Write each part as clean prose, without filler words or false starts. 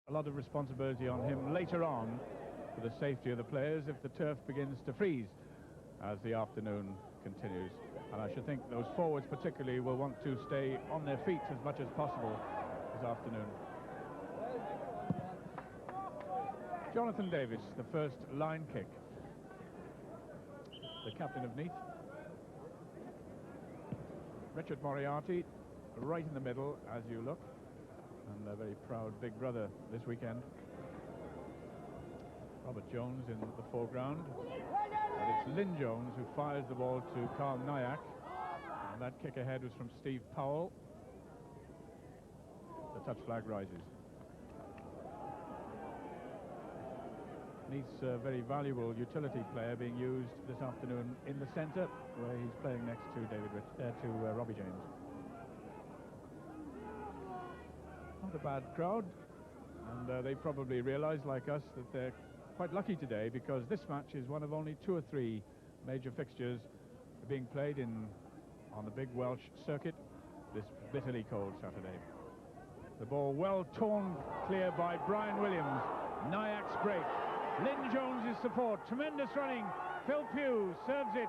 A lot of responsibility on him later on for the safety of the players if the turf begins to freeze as the afternoon continues. And I should think those forwards particularly will want to stay on their feet as much as possible this afternoon. Jonathan Davis, the first line kick. The captain of Neath. Richard Moriarty right in the middle as you look, and a very proud big brother this weekend. Robert Jones in the foreground, but it's Lynn Jones who fires the ball to Carl Nyack, and that kick ahead was from Steve Powell. The touch flag rises. Neath's a very valuable utility player being used this afternoon in the centre, where he's playing next to Robbie James. Not a bad crowd, and they probably realise, like us, that they're quite lucky today, because this match is one of only 2 or 3 major fixtures being played on the big Welsh circuit this bitterly cold Saturday. The ball well torn clear by Brian Williams. Nyack's break. Lynn Jones's support. Tremendous running. Phil Pugh serves it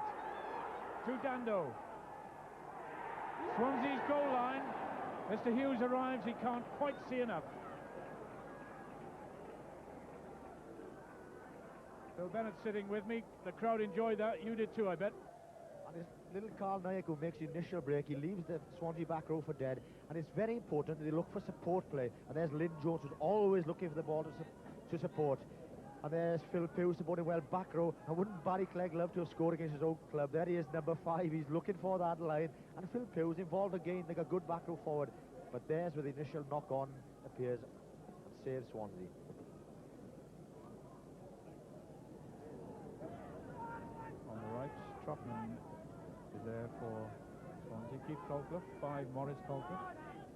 to Dando. Swansea's goal line. Mr. Hughes arrives. He can't quite see enough. Phil Bennett sitting with me. The crowd enjoyed that. You did too, I bet. And it's little Carl Nyack who makes the initial break. He leaves the Swansea back row for dead. And it's very important that they look for support play. And there's Lynn Jones, who's always looking for the ball to support. And there's Phil Pugh supporting well back row. And wouldn't Barry Clegg love to have scored against his own club? There he is, number 5. He's looking for that line. And Phil Pugh's involved again, like a good back row forward. But there's where the initial knock-on appears and saves Swansea. On the right, Trotman is there for Swansea. Keith Colclough, 5 Maurice Colclough.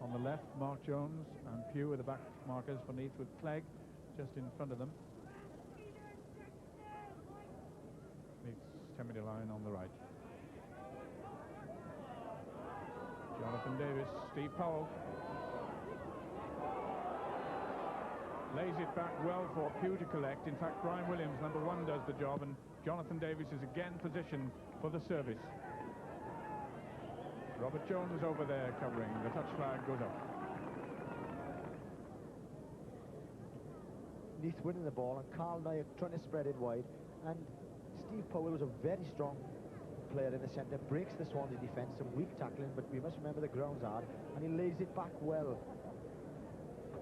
On the left, Mark Jones and Pugh are the back markers for Neath, with Clegg just in front of them. Neath's 10-metre line on the right. Jonathan Davis, Steve Powell. Lays it back well for Pugh to collect. In fact, Brian Williams, number 1, does the job, and Jonathan Davis is again positioned for the service. Robert Jones over there covering. The touch flag goes up. Neath winning the ball, and Carl Nyack trying to spread it wide. And Steve Powell was a very strong player in the centre, breaks the Swansea defence, some weak tackling, but we must remember the ground's hard, and he lays it back well.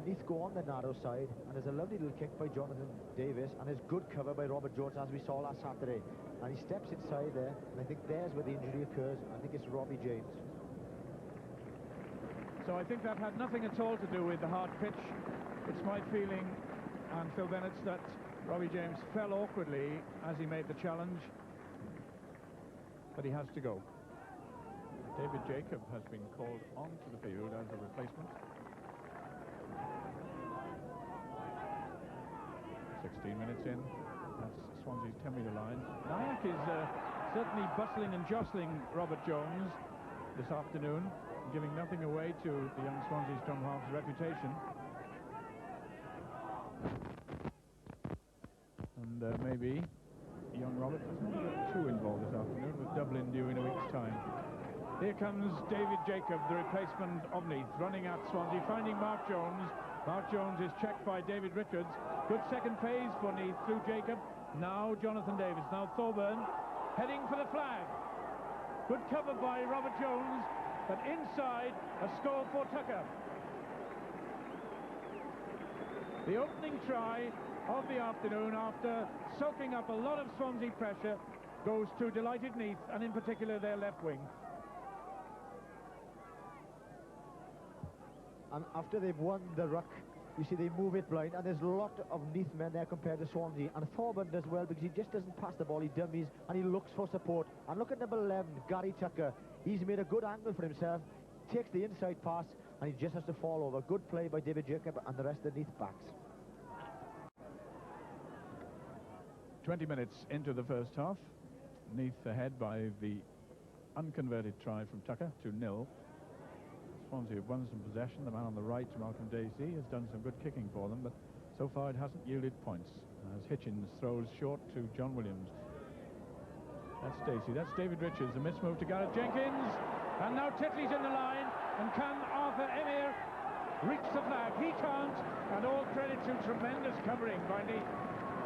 Neath go on the narrow side, and there's a lovely little kick by Jonathan Davis, and there's good cover by Robert Jones, as we saw last Saturday. And he steps inside there, and I think there's where the injury occurs. I think it's Robbie James. So I think that had nothing at all to do with the hard pitch. It's my feeling, and Phil Bennett's, that Robbie James fell awkwardly as he made the challenge, but he has to go. David Jacob has been called onto the field as a replacement. 16 minutes in, that's Swansea's 10-metre line. Nyack is certainly bustling and jostling Robert Jones this afternoon, giving nothing away to the young Swansea scrum half's reputation. And maybe young Robert doesn't get too involved this afternoon, with Dublin due in a week's time. Here comes David Jacob, the replacement of Neath, running at Swansea, finding Mark Jones. Mark Jones is checked by David Richards. Good second phase for Neath through Jacob. Now Jonathan Davis. Now Thorburn heading for the flag. Good cover by Robert Jones, but inside, a score for Tucker. The opening try of the afternoon, after soaking up a lot of Swansea pressure, goes to delighted Neath, and in particular their left wing. And after they've won the ruck, you see they move it blind, and there's a lot of Neath men there compared to Swansea. And Thorburn does well because he just doesn't pass the ball, he dummies, and he looks for support. And look at number 11, Gary Tucker. He's made a good angle for himself, takes the inside pass, and he just has to fall over. Good play by David Jacob and the rest of the Neath backs. 20 minutes into the first half, Neath ahead by the unconverted try from Tucker, 2-0. Swansea have won some possession. The man on the right, Malcolm Dacey, has done some good kicking for them, but so far it hasn't yielded points. As Hitchens throws short to John Williams. That's Dacey. That's David Richards. A mismove to Gareth Jenkins. And now Tetley's in the line. And can Arthur Emir reach the flag? He can't. And all credit to tremendous covering by Neath.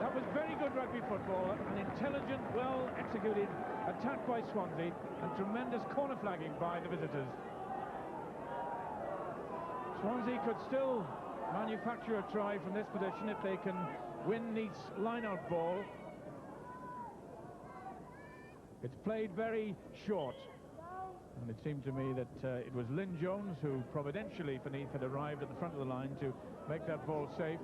That was very good rugby football. An intelligent, well executed attack by Swansea. And tremendous corner flagging by the visitors. Swansea could still manufacture a try from this position if they can win Neath's line-out ball. It's played very short, and it seemed to me that it was Lynn Jones who providentially for Neath had arrived at the front of the line to make that ball safe.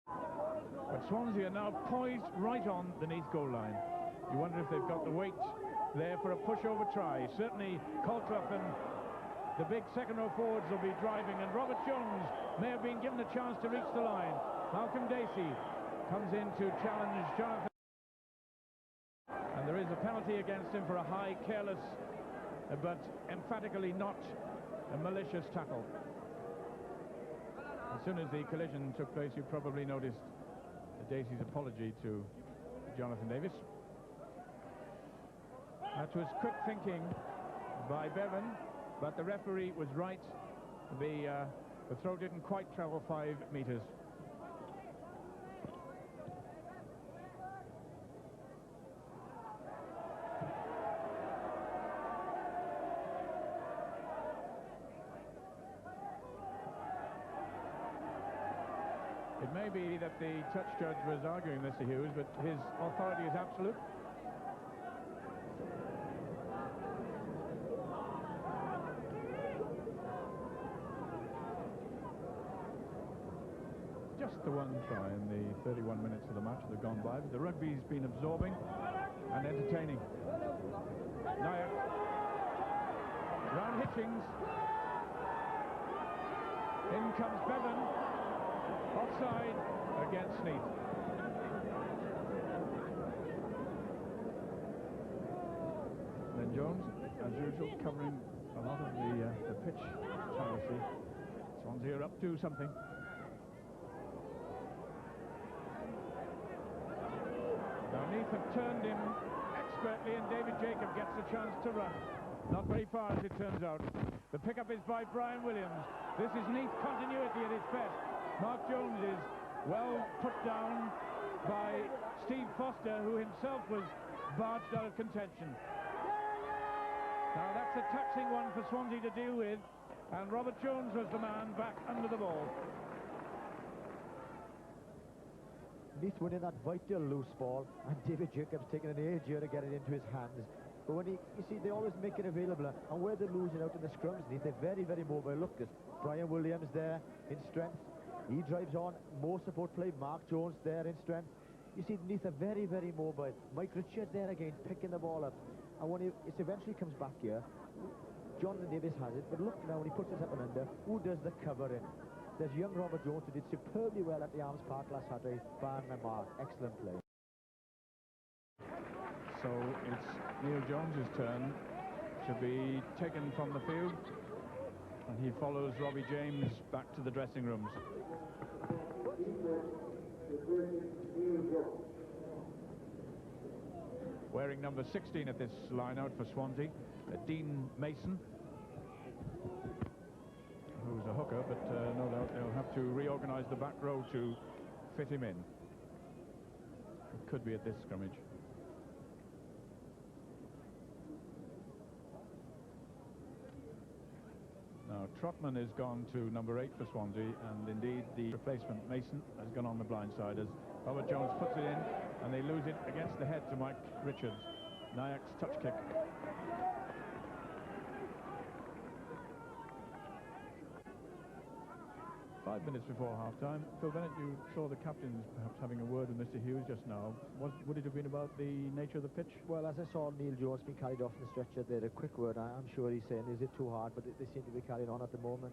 But Swansea are now poised right on the Neath goal line. You wonder if they've got the weight there for a pushover try. Certainly Colclough and the big second-row forwards will be driving, and Robert Jones may have been given a chance to reach the line. Malcolm Dacey comes in to challenge Jonathan. And there is a penalty against him for a high, careless, but emphatically not a malicious tackle. As soon as the collision took place, you probably noticed Dacey's apology to Jonathan Davis. That was quick thinking by Bevan. But the referee was right. The throw didn't quite travel 5 metres. It may be that the touch judge was arguing, Mr. Hughes, but his authority is absolute. Just the one try in the 31 minutes of the match that have gone by, but the rugby's been absorbing and entertaining. Nyack, round Hitchings, in comes Bevan, offside against Neath. Then Jones, as usual, covering a lot of the pitch fallacy. Swansea are up to something. Neath have turned him expertly, and David Jacob gets a chance to run. Not very far, as it turns out. The pickup is by Brian Williams. This is Neath continuity at its best. Mark Jones is well put down by Steve Foster, who himself was barged out of contention. Now that's a taxing one for Swansea to deal with, and Robert Jones was the man back under the ball. Neath winning that vital loose ball, and David Jacobs taking an age here to get it into his hands. But when you see, they always make it available, and where they're losing out in the scrums, Neath, they're very, very mobile. Look, there's Brian Williams there in strength. He drives on, more support play. Mark Jones there in strength. You see, Neath are very, very mobile. Mike Richard there again, picking the ball up. And when it eventually comes back here, Jonathan Davis has it, but look now, when he puts it up and under, who does the covering? There's young Robert Jones, who did superbly well at the Arms Park last Saturday. Barn and mark, excellent play. So it's Neil Jones's turn to be taken from the field, and he follows Robbie James back to the dressing rooms. Wearing number 16 at this line-out for Swansea, Dean Mason, who's a hooker, but no doubt they'll have to reorganise the back row to fit him in. It could be at this scrimmage. Now Trotman has gone to number 8 for Swansea, and indeed the replacement Mason has gone on the blind side as Robert Jones puts it in, and they lose it against the head to Mike Richards. Nyack's touch kick. 5 minutes before half-time. Phil Bennett, you saw the captains perhaps having a word with Mr. Hughes just now. Would it have been about the nature of the pitch? Well, as I saw Neil Jones being carried off the stretcher there, a quick word. I'm sure he's saying, is it too hard? But they seem to be carrying on at the moment.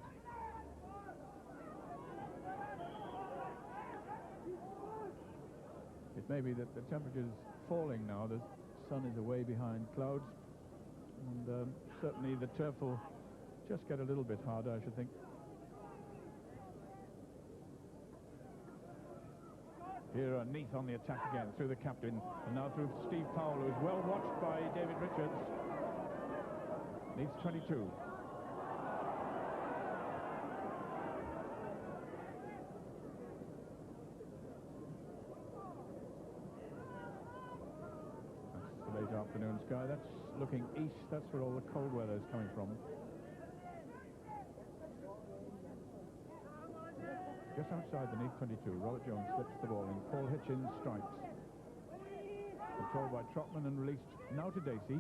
It may be that the temperature's falling now. The sun is away behind clouds. And certainly the turf will just get a little bit harder, I should think. Here are Neath on the attack again, through the captain, and now through Steve Powell, who is well watched by David Richards. Neath's 22. That's the late afternoon sky. That's looking east. That's where all the cold weather is coming from. Just outside the Neath 22, Robert Jones slips the ball in. Paul Hitchens strikes. Controlled by Trotman and released now to Dacey.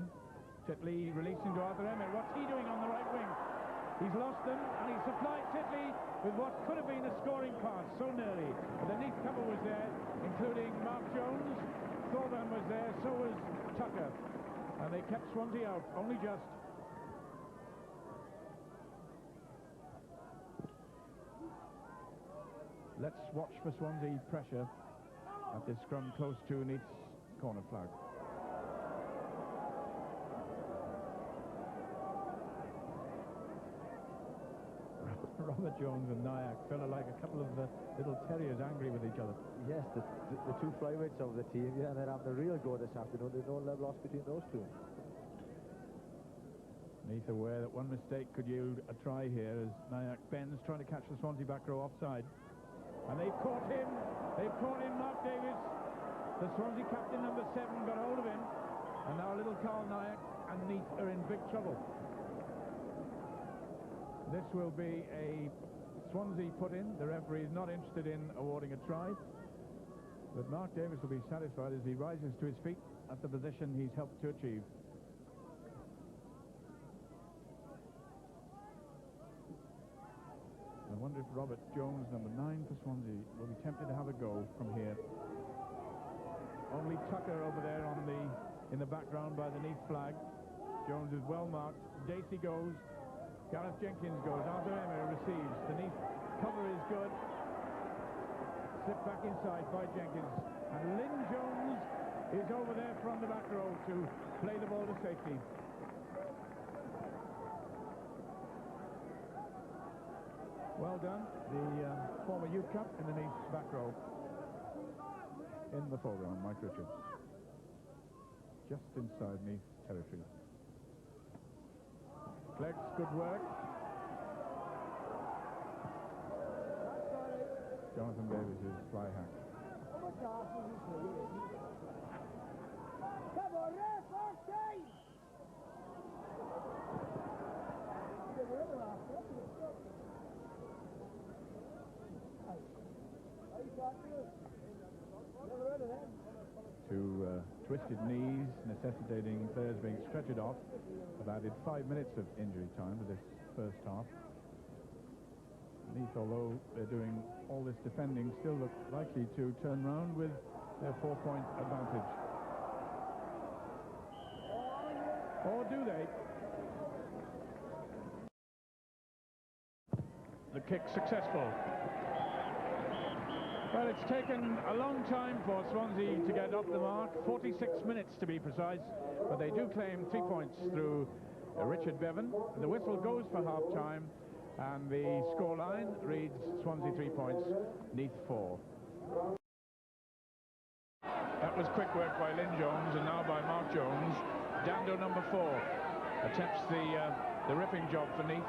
Titley releasing to Arthur Emmett. What's he doing on the right wing? He's lost them, and he supplied Titley with what could have been a scoring pass so nearly. But the Neath cover was there, including Mark Jones. Thorburn was there, so was Tucker. And they kept Swansea out, only just. Let's watch for Swansea pressure at this scrum close to Neath's corner flag. Robert Jones and Nyack felt like a couple of little terriers angry with each other. Yes, the two flyweights of the team, yeah, and they're having a real go this afternoon. There's no love lost between those two. Neath aware that one mistake could yield a try here as Nyack bends, trying to catch the Swansea back row offside. And they've caught him. They've caught him, Mark Davis. The Swansea captain, number 7, got hold of him. And now little Carl Nyack and Neath are in big trouble. This will be a Swansea put-in. The referee is not interested in awarding a try. But Mark Davis will be satisfied as he rises to his feet at the position he's helped to achieve. I wonder if Robert Jones, number 9 for Swansea, will be tempted to have a go from here. Only Tucker over there in the background by the Neath flag. Jones is well marked. Dacey goes. Gareth Jenkins goes. Arthur Emmett receives. The Neath cover is good. Slipped back inside by Jenkins. And Lynn Jones is over there from the back row to play the ball to safety. Well done, the former youth cup in the Neath back row. In the foreground, Mike Richards. Just inside Neath territory. Clegg's good work. Jonathan Davis is fly hack. Two twisted knees necessitating players being stretchered off have added 5 minutes of injury time to this first half. Neath, although they're doing all this defending, still look likely to turn round with their 4-point advantage. Or do they? The kick successful. Well, it's taken a long time for Swansea to get up the mark, 46 minutes to be precise, but they do claim 3 points through Richard Bevan. The whistle goes for half-time, and the scoreline reads Swansea 3 points, Neath 4. That was quick work by Lynn Jones, and now by Mark Jones. Dando, number 4, attempts the ripping job for Neath.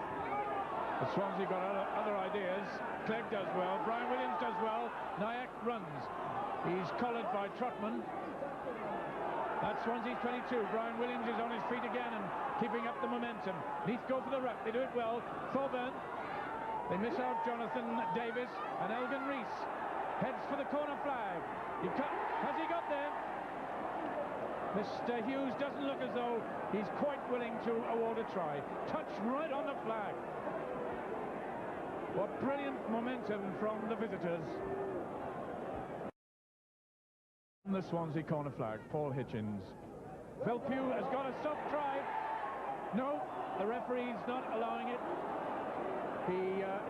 But Swansea got other ideas. Clegg does well, Brian Williams does well, Nyack runs. He's collared by Trotman. That's Swansea's 22. Brian Williams is on his feet again and keeping up the momentum. Neath go for the ruck, they do it well. Thorburn, they miss out Jonathan Davis, and Elgin Rees heads for the corner flag. Has he got there? Mr. Hughes doesn't look as though he's quite willing to award a try. Touch right on the flag. What brilliant momentum from the visitors. The Swansea corner flag, Paul Hitchens. Phil Pugh has got a soft try. No, the referee's not allowing it.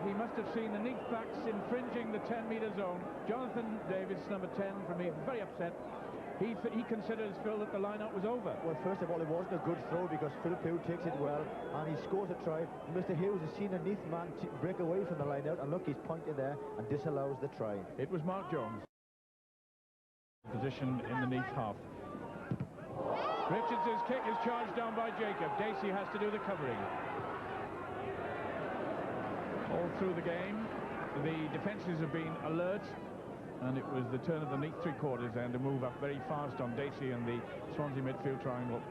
He must have seen the Neath backs infringing the 10-metre zone. Jonathan Davis, number 10 from Neath, very upset. he considers, Phil, that the line-out was over. Well, first of all, it wasn't a good throw because Phil Pugh takes it well and he scores a try. Mr. Hughes has seen a Neath man break away from the line-out, and look, he's pointed there and disallows the try. It was Mark Jones. Position in the Neath half. Richards' kick is charged down by Jacob. Dacey has to do the covering. All through the game, the defences have been alert, and it was the turn of the Neath three-quarters and to move up very fast on Dacey and the Swansea midfield triangle.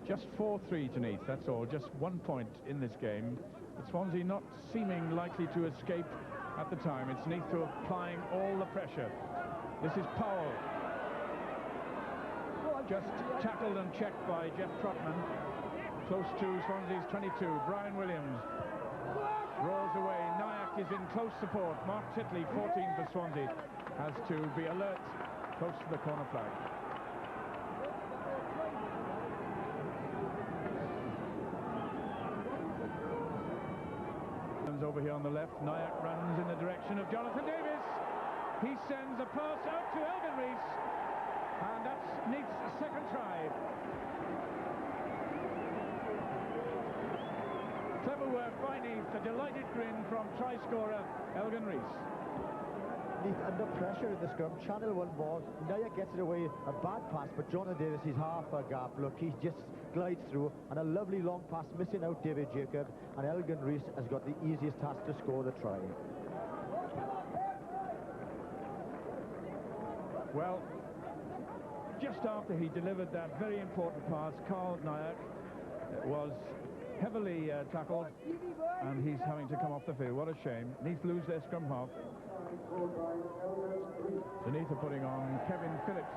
Just 4-3 to Neath, that's all. Just 1 point in this game. But Swansea not seeming likely to escape at the time. It's Neath who are applying all the pressure. This is Powell. Just tackled and checked by Jeff Trotman. Close to Swansea's 22. Brian Williams rolls away. Nyack is in close support. Mark Titley, 14 for Swansea, has to be alert close to the corner flag. Over here on the left, Nyack runs in the direction of Jonathan Davis. He sends a pass out to Elgin Rees, and that's Neath's second try. Clever work by Neath, a delighted grin from try scorer Elgin Rees. Neath under pressure in the scrum, channel one ball. Nyack gets it away, a bad pass, but Jonathan Davis is half a gap. Look, he just glides through, and a lovely long pass missing out David Jacob, and Elgin Rees has got the easiest task to score the try. Well, just after he delivered that very important pass, Carl Nyack was heavily tackled, and he's having to come off the field. What a shame. Neath lose their scrum half. So Neath are putting on Kevin Phillips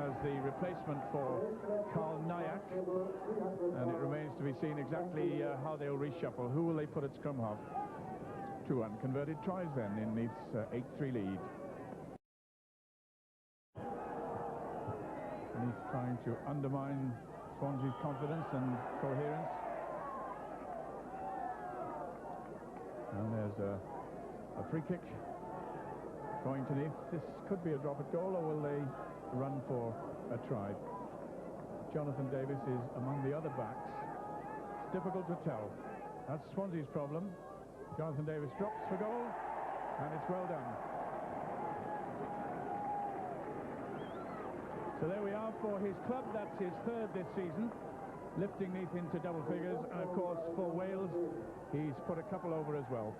as the replacement for Carl Nyack, and it remains to be seen exactly how they'll reshuffle. Who will they put at scrum half? 2 unconverted tries then in Neath's 8-3 lead. Neath trying to undermine Swansea's confidence and coherence. And there's a free kick going to Neath. This could be a drop at goal, or will they run for a try? Jonathan Davis is among the other backs. It's difficult to tell. That's Swansea's problem. Jonathan Davis drops for goal, and it's well done. So there we are for his club. That's his third this season, lifting Neath into double figures. And of course for Wales, he's put a couple over as well.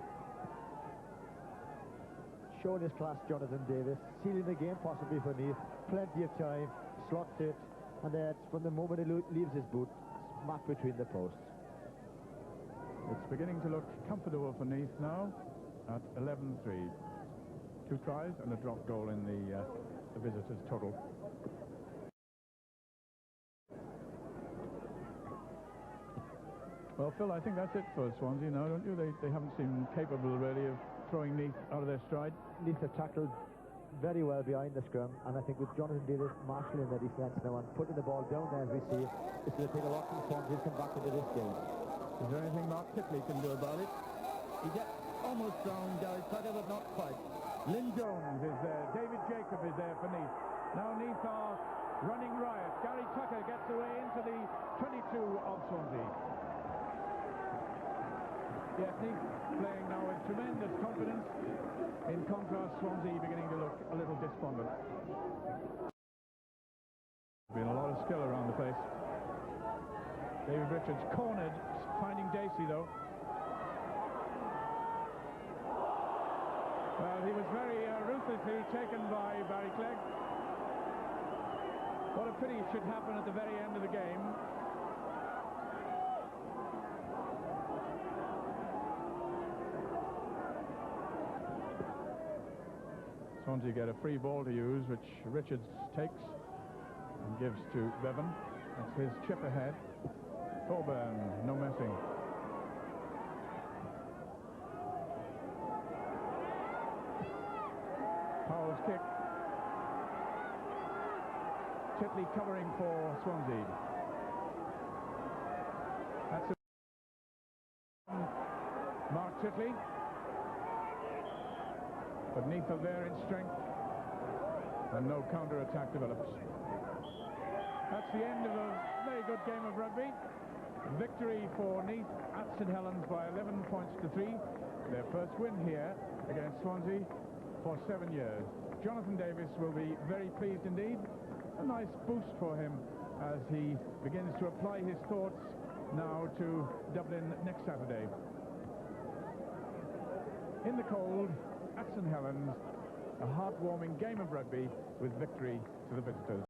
Showing his class, Jonathan Davis, sealing the game possibly for Neath. Plenty of time, slots it, and then from the moment he leaves his boot, smack between the posts. It's beginning to look comfortable for Neath now at 11-3. 2 tries and a drop goal in the visitors' total. Well, Phil, I think that's it for Swansea now, don't you? They haven't seemed capable, really, of throwing Neath out of their stride. Neath are tackled very well behind the scrum, and I think with Jonathan Davis marshalling their defence now and putting the ball down there as we see, it's going to take a lot from Swansea to come back into this game. Is there anything Mark Titley can do about it? He gets almost down Gary Tucker, but not quite. Lynn Jones is there. David Jacob is there for Neath. Now Neath are running riot. Gary Tucker gets away into the 22 of Swansea. Yes, Neath playing now with tremendous confidence. In contrast, Swansea beginning to look a little despondent. Been a lot of skill around the place. David Richards cornered, finding Dacey though. Well, he was very ruthlessly taken by Barry Clegg. What a pity it should happen at the very end of the game. Swansea get a free ball to use, which Richards takes and gives to Bevan. That's his chip ahead. Thorburn, no messing. Powell's kick. Titley covering for Swansea. That's Mark Titley. But Neath are there in strength, and no counter-attack develops. That's the end of a very good game of rugby. Victory for Neath at St Helens by 11 points to 3. Their first win here against Swansea for 7 years. Jonathan Davis will be very pleased indeed. A nice boost for him as he begins to apply his thoughts now to Dublin next Saturday. In the cold at St Helens, a heartwarming game of rugby with victory to the visitors.